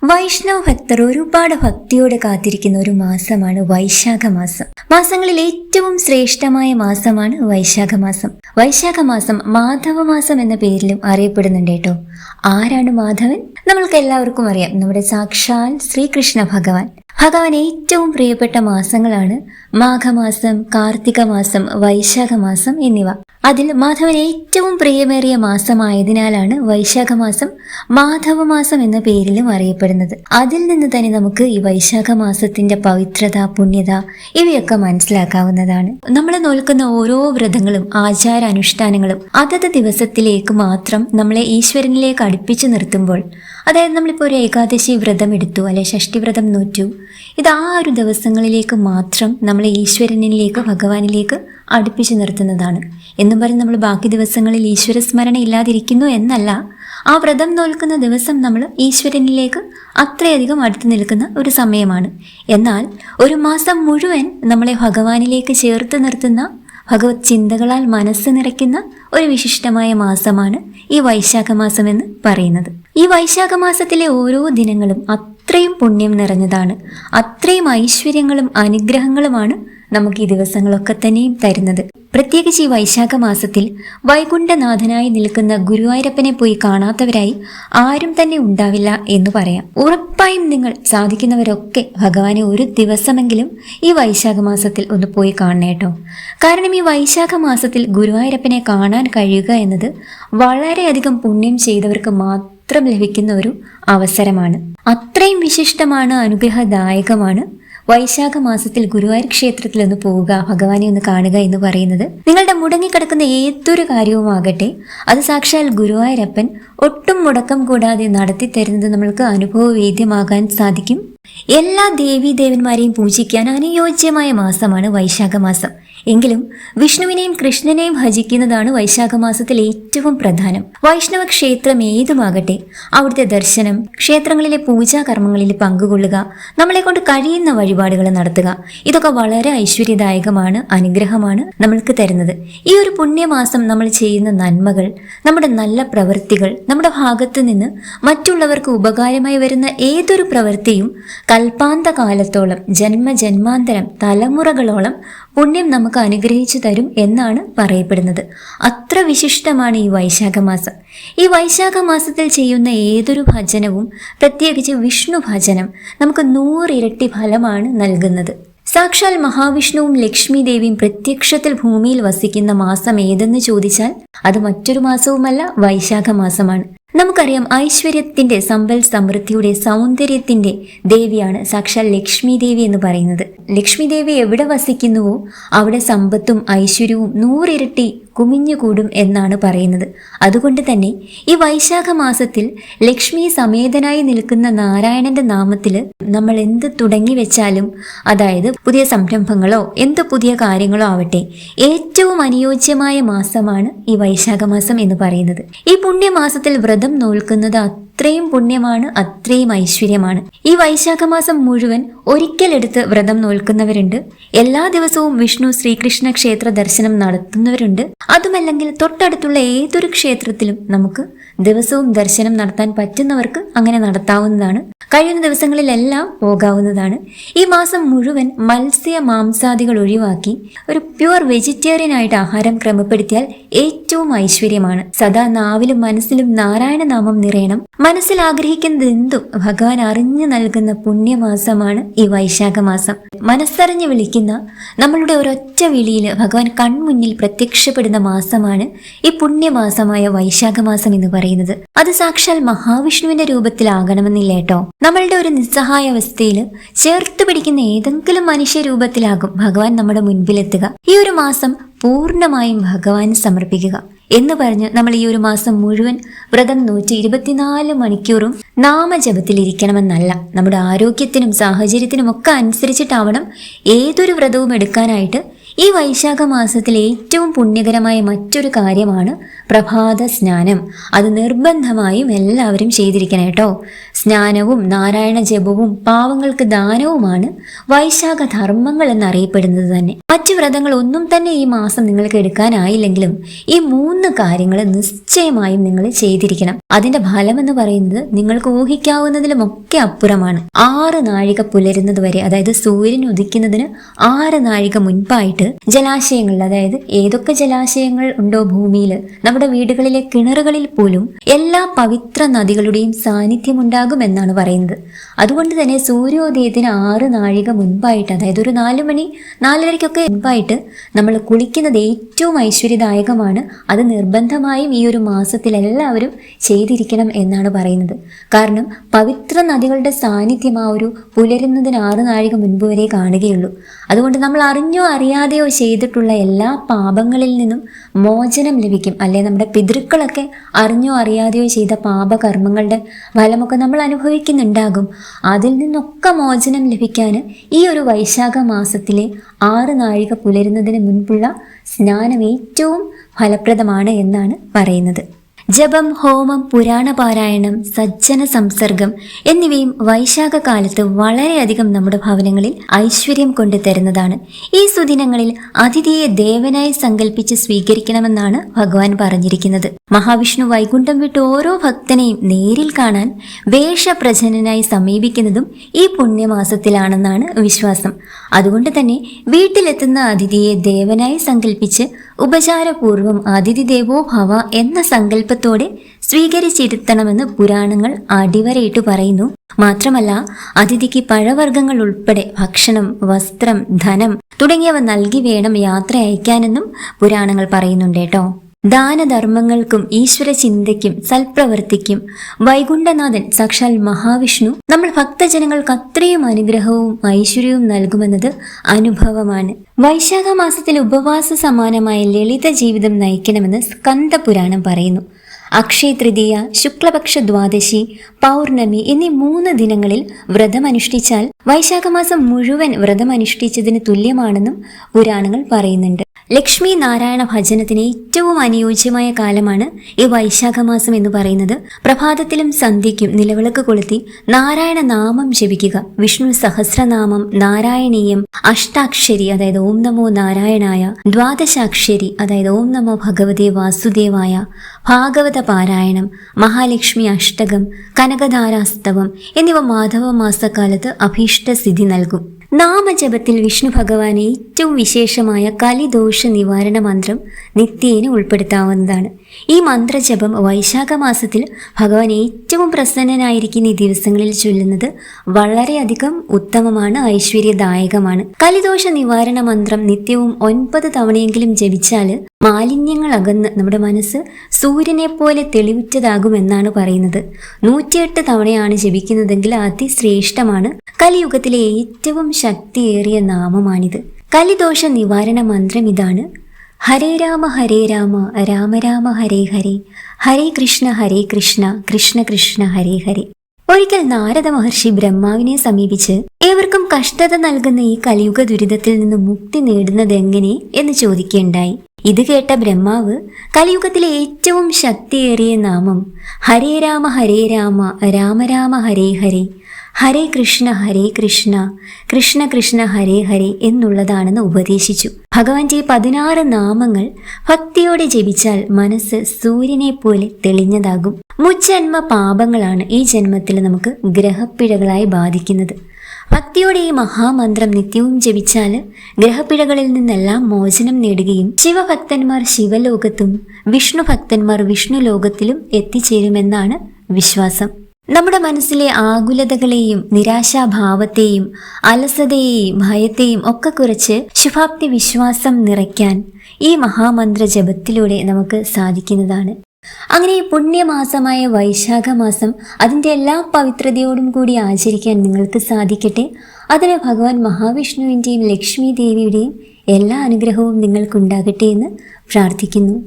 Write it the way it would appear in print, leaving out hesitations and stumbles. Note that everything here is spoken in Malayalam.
വൈഷ്ണവ ഭക്തർ ഒരുപാട് ഭക്തിയോടെ കാത്തിരിക്കുന്ന ഒരു മാസമാണ് വൈശാഖ മാസം. മാസങ്ങളിൽ ഏറ്റവും ശ്രേഷ്ഠമായ മാസമാണ് വൈശാഖ മാസം. വൈശാഖ മാസം മാധവ മാസം എന്ന പേരിലും അറിയപ്പെടുന്നുണ്ട് കേട്ടോ. ആരാണ് മാധവൻ? നമ്മൾക്ക് എല്ലാവർക്കും അറിയാം, നമ്മുടെ സാക്ഷാൽ ശ്രീകൃഷ്ണ ഭഗവാൻ. ഭഗവാൻ ഏറ്റവും പ്രിയപ്പെട്ട മാസങ്ങളാണ് മാഘമാസം, കാർത്തിക മാസം, വൈശാഖ മാസം എന്നിവ. അതിൽ മാധവൻ ഏറ്റവും പ്രിയമേറിയ മാസമായതിനാലാണ് വൈശാഖ മാസം മാധവ മാസം എന്ന പേരിലും അറിയപ്പെടുന്നത്. അതിൽ നിന്ന് തന്നെ നമുക്ക് ഈ വൈശാഖ മാസത്തിന്റെ പവിത്രത, പുണ്യത ഇവയൊക്കെ മനസ്സിലാക്കാവുന്നതാണ്. നമ്മൾ നോൽക്കുന്ന ഓരോ വ്രതങ്ങളും ആചാരാനുഷ്ഠാനങ്ങളും അതത് ദിവസത്തിലേക്ക് മാത്രം നമ്മളെ ഈശ്വരനിലേക്ക് അടുപ്പിച്ചു നിർത്തുമ്പോൾ, അതായത് നമ്മളിപ്പോൾ ഒരു ഏകാദശി വ്രതം എടുത്തു, അല്ലെ ഷഷ്ടി വ്രതം നോറ്റു, ഇത് ആ ഒരു ദിവസങ്ങളിലേക്ക് മാത്രം നമ്മളെ ഈശ്വരനിലേക്ക്, ഭഗവാനിലേക്ക് അടുപ്പിച്ചു നിർത്തുന്നതാണ്. എന്നും പറഞ്ഞ് നമ്മൾ ബാക്കി ദിവസങ്ങളിൽ ഈശ്വര സ്മരണ ഇല്ലാതിരിക്കുന്നു എന്നല്ല. ആ വ്രതം നോൽക്കുന്ന ദിവസം നമ്മൾ ഈശ്വരനിലേക്ക് അത്രയധികം അടുത്ത് നിൽക്കുന്ന ഒരു സമയമാണ്. എന്നാൽ ഒരു മാസം മുഴുവൻ നമ്മളെ ഭഗവാനിലേക്ക് ചേർത്ത് നിർത്തുന്ന, ഭഗവത് ചിന്തകളാൽ മനസ്സ് നിറയ്ക്കുന്ന ഒരു വിശിഷ്ടമായ മാസമാണ് ഈ വൈശാഖ മാസം എന്ന് പറയുന്നത്. ഈ വൈശാഖ മാസത്തിലെ ഓരോ ദിനങ്ങളും അത്രയും പുണ്യം നിറഞ്ഞതാണ്. അത്രയും ഐശ്വര്യങ്ങളും അനുഗ്രഹങ്ങളുമാണ് നമുക്ക് ഈ ദിവസങ്ങളൊക്കെ തന്നെയും തരുന്നത്. പ്രത്യേകിച്ച് ഈ വൈശാഖ മാസത്തിൽ വൈകുണ്ഠനാഥനായി നിൽക്കുന്ന ഗുരുവായൂരപ്പനെ പോയി കാണാത്തവരായി ആരും തന്നെ ഉണ്ടാവില്ല എന്ന് പറയാം. ഉറപ്പായും നിങ്ങൾ സാധിക്കുന്നവരൊക്കെ ഭഗവാനെ ഒരു ദിവസമെങ്കിലും ഈ വൈശാഖ മാസത്തിൽ ഒന്ന് പോയി കാണണേട്ടോ. കാരണം ഈ വൈശാഖ മാസത്തിൽ ഗുരുവായൂരപ്പനെ കാണാൻ കഴിയുക എന്നത് വളരെയധികം പുണ്യം ചെയ്തവർക്ക് മാത്രം ലഭിക്കുന്ന ഒരു അവസരമാണ്. അത്രയും വിശിഷ്ടമാണ്, അനുഗ്രഹദായകമാണ് വൈശാഖ മാസത്തിൽ ഗുരുവായൂർ ക്ഷേത്രത്തിൽ ഒന്ന് പോവുക, ഭഗവാനെ ഒന്ന് കാണുക എന്ന് പറയുന്നത്. നിങ്ങളുടെ മുടങ്ങിക്കിടക്കുന്ന ഏതൊരു കാര്യവുമാകട്ടെ, അത് സാക്ഷാൽ ഗുരുവായൂരപ്പൻ ഒട്ടും മുടക്കം കൂടാതെ നടത്തി തരുന്നത് നമ്മൾക്ക് അനുഭവവേദ്യമാകാൻ സാധിക്കും. എല്ലാ ദേവീദേവന്മാരെയും പൂജിക്കാൻ അനുയോജ്യമായ മാസമാണ് വൈശാഖ മാസം. എങ്കിലും വിഷ്ണുവിനെയും കൃഷ്ണനെയും ഭജിക്കുന്നതാണ് വൈശാഖ മാസത്തിൽ ഏറ്റവും പ്രധാനം. വൈഷ്ണവ ക്ഷേത്രം ഏതുമാകട്ടെ, അവിടുത്തെ ദർശനം, ക്ഷേത്രങ്ങളിലെ പൂജാകർമ്മങ്ങളിൽ പങ്കുകൊള്ളുക, നമ്മളെ കൊണ്ട് കഴിയുന്ന വഴിപാടുകൾ നടത്തുക, ഇതൊക്കെ വളരെ ഐശ്വര്യദായകമാണ്, അനുഗ്രഹമാണ് നമ്മൾക്ക് തരുന്നത്. ഈ ഒരു പുണ്യമാസം നമ്മൾ ചെയ്യുന്ന നന്മകൾ, നമ്മുടെ നല്ല പ്രവൃത്തികൾ, നമ്മുടെ ഭാഗത്ത് നിന്ന് മറ്റുള്ളവർക്ക് ഉപകാരമായി വരുന്ന ഏതൊരു പ്രവൃത്തിയും കൽപ്പാന്ത കാലത്തോളം, ജന്മജന്മാന്തരം, തലമുറകളോളം പുണ്യം നമുക്ക് അനുഗ്രഹിച്ചു തരും എന്നാണ് പറയപ്പെടുന്നത്. അത്ര വിശിഷ്ടമാണ് ഈ വൈശാഖ മാസം. ഈ വൈശാഖ മാസത്തിൽ ചെയ്യുന്ന ഏതൊരു ഭജനവും, പ്രത്യേകിച്ച് വിഷ്ണു ഭജനം, നമുക്ക് 100 ഇരട്ടി ഫലമാണ് നൽകുന്നത്. സാക്ഷാൽ മഹാവിഷ്ണുവും ലക്ഷ്മി ദേവിയും പ്രത്യക്ഷത്തിൽ ഭൂമിയിൽ വസിക്കുന്ന മാസം ഏതെന്ന് ചോദിച്ചാൽ അത് മറ്റൊരു മാസവുമല്ല, വൈശാഖ മാസമാണ്. നമുക്കറിയാം, ഐശ്വര്യത്തിന്റെ, സമ്പൽ സമൃദ്ധിയുടെ, സൗന്ദര്യത്തിന്റെ ദേവിയാണ് സാക്ഷാൽ ലക്ഷ്മി ദേവി എന്ന് പറയുന്നത്. ലക്ഷ്മി ദേവി എവിടെ വസിക്കുന്നുവോ അവിടെ സമ്പത്തും ഐശ്വര്യവും 100 ഇരട്ടി കുമിഞ്ഞുകൂടും എന്നാണ് പറയുന്നത്. അതുകൊണ്ട് തന്നെ ഈ വൈശാഖ മാസത്തിൽ ലക്ഷ്മി സമേതനായി നിൽക്കുന്ന നാരായണന്റെ നാമത്തിൽ നമ്മൾ എന്ത് തുടങ്ങി വെച്ചാലും, അതായത് പുതിയ സംരംഭങ്ങളോ എന്ത് പുതിയ കാര്യങ്ങളോ ആവട്ടെ, ഏറ്റവും അനുയോജ്യമായ മാസമാണ് ഈ വൈശാഖ മാസം എന്ന് പറയുന്നത്. ഈ പുണ്യമാസത്തിൽ വ്രതം നോൽക്കുന്നത് അത്രയും പുണ്യമാണ്, അത്രയും ഐശ്വര്യമാണ്. ഈ വൈശാഖ മാസം മുഴുവൻ ഒരിക്കലെടുത്ത് വ്രതം നോൽക്കുന്നവരുണ്ട്. എല്ലാ ദിവസവും വിഷ്ണു ശ്രീകൃഷ്ണ ക്ഷേത്ര ദർശനം നടത്തുന്നവരുണ്ട്. അതുമല്ലെങ്കിൽ തൊട്ടടുത്തുള്ള ഏതൊരു ക്ഷേത്രത്തിലും നമുക്ക് ദിവസവും ദർശനം നടത്താൻ പറ്റുന്നവർക്ക് അങ്ങനെ നടത്താവുന്നതാണ്. കഴിയുന്ന ദിവസങ്ങളിലെല്ലാം പോകാവുന്നതാണ്. ഈ മാസം മുഴുവൻ മത്സ്യ മാംസാദികൾ ഒഴിവാക്കി ഒരു പ്യുവർ വെജിറ്റേറിയൻ ആയിട്ട് ആഹാരം ക്രമപ്പെടുത്തിയാൽ ഏറ്റവും ഐശ്വര്യമാണ്. സദാ നാവിലും മനസ്സിലും നാരായണ നാമം നിറയണം. മനസ്സിൽ ആഗ്രഹിക്കുന്നത് എന്തും ഭഗവാൻ അറിഞ്ഞു നൽകുന്ന പുണ്യമാസമാണ് ഈ വൈശാഖ മാസം. മനസ്സറിഞ്ഞ് വിളിക്കുന്ന നമ്മളുടെ ഒരൊറ്റ വിളിയിൽ ഭഗവാൻ കൺമുന്നിൽ പ്രത്യക്ഷപ്പെടുന്ന മാസമാണ് ഈ പുണ്യമാസമായ വൈശാഖ മാസം എന്ന് പറയുന്നത്. അത് സാക്ഷാൽ മഹാവിഷ്ണുവിന്റെ രൂപത്തിലാകണമെന്നില്ല കേട്ടോ. നമ്മളുടെ ഒരു നിസ്സഹായ അവസ്ഥയിൽ ചേർത്ത് പിടിക്കുന്ന ഏതെങ്കിലും മനുഷ്യ രൂപത്തിലാകും ഭഗവാൻ നമ്മുടെ മുൻപിലെത്തുക. ഈ ഒരു മാസം പൂർണ്ണമായും ഭഗവാന് സമർപ്പിക്കുക എന്ന് പറഞ്ഞ് നമ്മൾ ഈ ഒരു മാസം മുഴുവൻ വ്രതം നോറ്റ് 24 മണിക്കൂറും നാമജപത്തിലിരിക്കണമെന്നല്ല. നമ്മുടെ ആരോഗ്യത്തിനും സാഹചര്യത്തിനും ഒക്കെ അനുസരിച്ചിട്ടാവണം ഏതൊരു വ്രതവും എടുക്കാനായിട്ട് ഈ വൈശാഖ മാസത്തിൽ ഏറ്റവും പുണ്യകരമായ മറ്റൊരു കാര്യമാണ് പ്രഭാത സ്നാനം. അത് നിർബന്ധമായും എല്ലാവരും ചെയ്തിരിക്കണം കേട്ടോ. സ്നാനവും നാരായണ ജപവും പാവങ്ങൾക്ക് ദാനവുമാണ് വൈശാഖ ധർമ്മങ്ങൾ എന്നറിയപ്പെടുന്നത് തന്നെ. മറ്റു വ്രതങ്ങൾ ഒന്നും തന്നെ ഈ മാസം നിങ്ങൾക്ക് എടുക്കാനായില്ലെങ്കിലും ഈ 3 കാര്യങ്ങൾ നിശ്ചയമായും നിങ്ങൾ ചെയ്തിരിക്കണം. അതിന്റെ ഫലം എന്ന് പറയുന്നത് നിങ്ങൾക്ക് ഊഹിക്കാവുന്നതിലുമൊക്കെ അപ്പുറമാണ്. 6 നാഴിക പുലരുന്നത് വരെ, അതായത് സൂര്യൻ ഉദിക്കുന്നതിന് 6 നാഴിക മുൻപായിട്ട് ജലാശയങ്ങളിൽ, അതായത് ഏതൊക്കെ ജലാശയങ്ങൾ ഉണ്ടോ ഭൂമിയിൽ, നമ്മുടെ വീടുകളിലെ കിണറുകളിൽ പോലും എല്ലാ പവിത്ര നദികളുടെയും സാന്നിധ്യം ഉണ്ടാകും എന്നാണ് പറയുന്നത്. അതുകൊണ്ട് തന്നെ സൂര്യോദയത്തിന് 6 നാഴിക മുൻപായിട്ട്, അതായത് ഒരു 4 മണി 4:30 മുൻപായിട്ട് നമ്മൾ കുളിക്കുന്നത് ഏറ്റവും ഐശ്വര്യദായകമാണ്. അത് നിർബന്ധമായും ഈ ഒരു മാസത്തിൽ എല്ലാവരും ചെയ്തിരിക്കണം എന്നാണ് പറയുന്നത്. കാരണം പവിത്ര നദികളുടെ സാന്നിധ്യം ആ ഒരു പുലരുന്നതിന് 6 നാഴിക മുൻപ് വരെ കാണുകയുള്ളൂ. അതുകൊണ്ട് നമ്മൾ അറിഞ്ഞോ അറിയാതെയോ ചെയ്തിട്ടുള്ള എല്ലാ പാപങ്ങളിൽ നിന്നും മോചനം ലഭിക്കും. അല്ലെ, നമ്മുടെ പിതൃക്കളൊക്കെ അറിഞ്ഞോ അറിയാതെയോ ചെയ്ത പാപകർമ്മങ്ങളുടെ ഫലമൊക്കെ നമ്മൾ അനുഭവിക്കുന്നുണ്ടാകും. അതിൽ നിന്നൊക്കെ മോചനം ലഭിക്കാൻ ഈ ഒരു വൈശാഖ മാസത്തിലെ 6 നാഴിക പുലരുന്നതിന് മുൻപുള്ള സ്നാനം ഏറ്റവും ഫലപ്രദമാണ് എന്നാണ് പറയുന്നത്. ജപം, ഹോമം, പുരാണപാരായണം, സജ്ജന സംസർഗം എന്നിവയും വൈശാഖ കാലത്ത് വളരെയധികം നമ്മുടെ ഭവനങ്ങളിൽ ഐശ്വര്യം കൊണ്ടു തരുന്നതാണ്. ഈ സുദിനങ്ങളിൽ അതിഥിയെ ദേവനായി സങ്കല്പിച്ച് സ്വീകരിക്കണമെന്നാണ് ഭഗവാൻ പറഞ്ഞിരിക്കുന്നത്. മഹാവിഷ്ണു വൈകുണ്ഠം വിട്ട് ഓരോ ഭക്തനെയും നേരിൽ കാണാൻ വേഷപ്രജനനായി സമീപിക്കുന്നതും ഈ പുണ്യമാസത്തിലാണെന്നാണ് വിശ്വാസം. അതുകൊണ്ട് തന്നെ വീട്ടിലെത്തുന്ന അതിഥിയെ ദേവനായി സങ്കല്പിച്ച് ഉപചാരപൂർവം അതിഥി ദേവോ ഭവ എന്ന സങ്കല്പത്തോടെ സ്വീകരിച്ചിരുത്തണമെന്ന് പുരാണങ്ങൾ അടിവരയിട്ട് പറയുന്നു. മാത്രമല്ല, അതിഥിക്ക് പഴവർഗ്ഗങ്ങൾ ഉൾപ്പെടെ ഭക്ഷണം, വസ്ത്രം, ധനം തുടങ്ങിയവ നൽകി വേണം യാത്ര അയക്കാനെന്നും പുരാണങ്ങൾ പറയുന്നുണ്ട് കേട്ടോ. ദാനധർമ്മങ്ങൾക്കും ഈശ്വര ചിന്തയ്ക്കും സൽപ്രവൃത്തിക്കും വൈകുണ്ഠനാഥൻ സാക്ഷാൽ മഹാവിഷ്ണു നമ്മൾ ഭക്തജനങ്ങൾക്ക് അത്രയും അനുഗ്രഹവും ഐശ്വര്യവും നൽകുമെന്നത് അനുഭവമാണ്. വൈശാഖ മാസത്തിൽ ഉപവാസ സമാനമായ ലളിത ജീവിതം നയിക്കണമെന്ന് സ്കന്ദപുരാണം പറയുന്നു. അക്ഷയ തൃതീയ, ശുക്ലപക്ഷ ദ്വാദശി, പൗർണമി എന്നീ 3 ദിനങ്ങളിൽ വ്രതമനുഷ്ഠിച്ചാൽ വൈശാഖമാസം മുഴുവൻ വ്രതമനുഷ്ഠിച്ചതിന് തുല്യമാണെന്നും പുരാണങ്ങൾ പറയുന്നുണ്ട്. ലക്ഷ്മി നാരായണ ഭജനത്തിന് ഏറ്റവും അനുയോജ്യമായ കാലമാണ് ഈ വൈശാഖ മാസം എന്ന് പറയുന്നത്. പ്രഭാതത്തിലും സന്ധ്യയ്ക്കും നിലവിളക്ക് കൊളുത്തി നാരായണ നാമം ജപിക്കുക. വിഷ്ണു സഹസ്രനാമം, നാരായണീയം, അഷ്ടാക്ഷരി അതായത് ഓം നമോ നാരായണായ, ദ്വാദശാക്ഷരി അതായത് ഓം നമോ ഭഗവതേ വാസുദേവായ, ഭാഗവത പാരായണം, മഹാലക്ഷ്മി അഷ്ടകം, കനകധാരാസ്തവം എന്നിവ മാധവ മാസക്കാലത്ത് അഭീഷ്ടസിദ്ധി നൽകും. നാമജപത്തിൽ വിഷ്ണു ഭഗവാൻ ഏറ്റവും വിശേഷമായ കലിദോഷ നിവാരണ മന്ത്രം നിത്യേന ഉൾപ്പെടുത്താവുന്നതാണ്. ഈ മന്ത്രജപം വൈശാഖ മാസത്തിൽ ഭഗവാൻ ഏറ്റവും പ്രസന്നനായിരിക്കുന്ന ഈ ദിവസങ്ങളിൽ ചൊല്ലുന്നത് വളരെയധികം ഉത്തമമാണ്, ഐശ്വര്യദായകമാണ്. കലിദോഷ നിവാരണ മന്ത്രം നിത്യവും 9 തവണയെങ്കിലും ജപിച്ചാൽ മാലിന്യങ്ങൾ അകന്ന് നമ്മുടെ മനസ്സ് സൂര്യനെ പോലെ തെളിവുറ്റതാകുമെന്നാണ് പറയുന്നത്. 108 തവണയാണ് ജപിക്കുന്നതെങ്കിൽ അതിശ്രേഷ്ഠമാണ്. കലിയുഗത്തിലെ ഏറ്റവും ശക്തിയേറിയ നാമമാണിത്. കലിദോഷ നിവാരണ മന്ത്രം ഇതാണ്: ഹരേ രാമ രാമ രാമ ഹരേ ഹരേ, ഹരേ കൃഷ്ണ കൃഷ്ണ കൃഷ്ണ ഹരേ ഹരേ. ഒരിക്കൽ നാരദ മഹർഷി ബ്രഹ്മാവിനെ സമീപിച്ച് ഏവർക്കും കഷ്ടത നൽകുന്ന ഈ കലിയുഗ ദുരിതത്തിൽ നിന്ന് മുക്തി നേടുന്നത് എങ്ങനെ എന്ന് ചോദിക്കുകയുണ്ടായി. ഇത് കേട്ട ബ്രഹ്മാവ് കലിയുഗത്തിലെ ഏറ്റവും ശക്തിയേറിയ നാമം ഹരേ രാമ രാമ രാമ ഹരേ ഹരേ, ഹരേ കൃഷ്ണ കൃഷ്ണ കൃഷ്ണ ഹരേ ഹരേ എന്നുള്ളതാണെന്ന് ഉപദേശിച്ചു. ഭഗവാന്റെ 16 നാമങ്ങൾ ഭക്തിയോടെ ജപിച്ചാൽ മനസ്സ് സൂര്യനെ പോലെ തെളിഞ്ഞതാകും. മുജ്ജന്മ പാപങ്ങളാണ് ഈ ജന്മത്തിൽ നമുക്ക് ഗ്രഹപ്പിഴകളായി ബാധിക്കുന്നത്. ഭക്തിയോടെ ഈ മഹാമന്ത്രം നിത്യവും ജപിച്ചാൽ ഗ്രഹപ്പിഴകളിൽ നിന്നെല്ലാം മോചനം നേടുകയും ശിവഭക്തന്മാർ ശിവലോകത്തും വിഷ്ണു ഭക്തന്മാർ വിഷ്ണു ലോകത്തിലും എത്തിച്ചേരുമെന്നാണ് വിശ്വാസം. നമ്മുടെ മനസ്സിലെ ആകുലതകളെയും നിരാശാഭാവത്തെയും അലസതയെയും ഭയത്തെയും ഒക്കെ കുറിച്ച് ശുഭാപ്തി വിശ്വാസം നിറയ്ക്കാൻ ഈ മഹാമന്ത്ര ജപത്തിലൂടെ നമുക്ക് സാധിക്കുന്നതാണ്. അങ്ങനെ ഈ പുണ്യമാസമായ വൈശാഖ മാസം അതിൻ്റെ എല്ലാ പവിത്രതയോടും കൂടി ആചരിക്കാൻ നിങ്ങൾക്ക് സാധിക്കട്ടെ. അതിന് ഭഗവാൻ മഹാവിഷ്ണുവിൻ്റെയും ലക്ഷ്മി ദേവിയുടെയും എല്ലാ അനുഗ്രഹവും നിങ്ങൾക്കുണ്ടാകട്ടെ എന്ന് പ്രാർത്ഥിക്കുന്നു.